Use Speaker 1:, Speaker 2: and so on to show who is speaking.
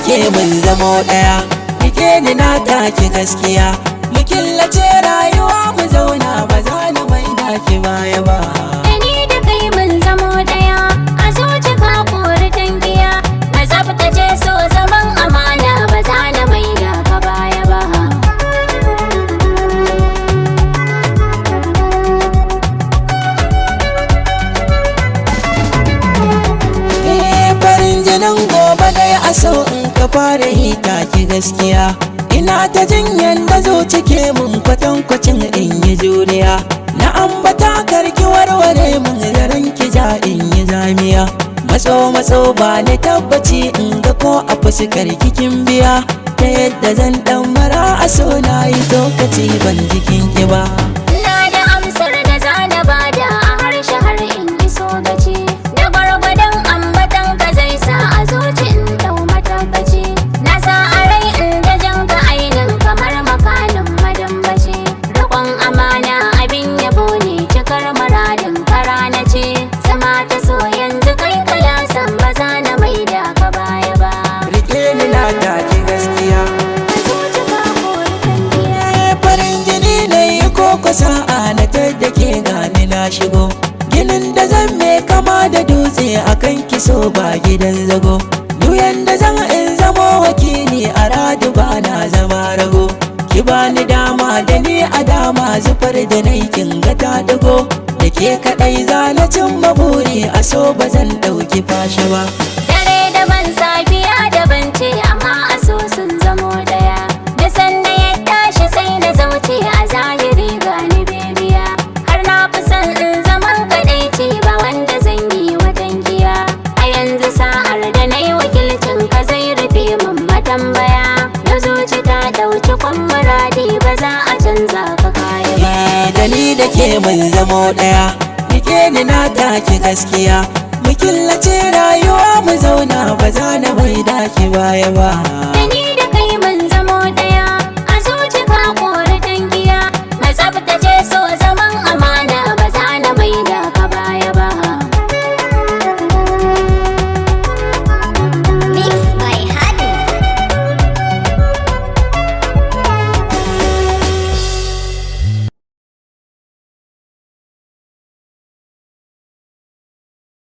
Speaker 1: ke mun zamo ɗaya, rike ni na taki gaskiya, mu killace rayuwa mu zauna ba za na mai daki baya ba.
Speaker 2: Ni da kai mun zamo ɗaya, a zuci ka kori tangiya, na tsaftace so zaman amana ba za na mai da ka baya ba.
Speaker 1: Farin jinin gobe dai a so in ka fara yi taki gaskiya, ina ta jinyan da zo cike mun kwatankwacin in yi juriya, na ambata karki warware mun daren ki ja in yi zamiya, matso ba ni tabbaci in ga ko a fuskar kikin biya, ta yadda zan dan mara a so na yi lokaci ban jikin ki ba.
Speaker 2: Ina da amsar da zana bada a harshe har in iso gaci, da gwargwadon ambatan ka zai sa a zuci in dau matabbaci, na sa a rai in da jan ka ainin kamar makanin madambaci, riƙon amana abin yabo ne cikar muradin kara na ce, zama ta so yanzu kai kalasan ba za na mai da ka baya ba.
Speaker 1: Rike ni na taki gaskiya,
Speaker 2: A zuci ka kori tangiya.
Speaker 1: farin jini na yi koko sa'a na tadda ke gani na shigo, ginin da zan me kama da dutse akan kiso ba gidan zago, duyan da zan in zamo wakili a radu ba na zama rago, ki bani dama da ni a dama zufar da naikin ga ta dago, da ke kaɗai zana cimma buri a so ba zan ɗauki fashe ba.
Speaker 2: Dare daban safiya daban ce amma a so sun zamo daya, da sanda ya tashi sai na zauce a zahiri gani bebiya, har na fi son in zaman kadaici ba wanda zan yi wa dangiya, a yanzu sa'ar da na yi wakilcin ka zai rufe mun matambaya, na zuci ta dauki kwan muradi ba za a canza ka kaya ba.
Speaker 1: Da ni da ke mun zamo ɗaya, rike ni na taki gaskiya, mu killace rayuwa mu zauna ba za na mai daki baya ba.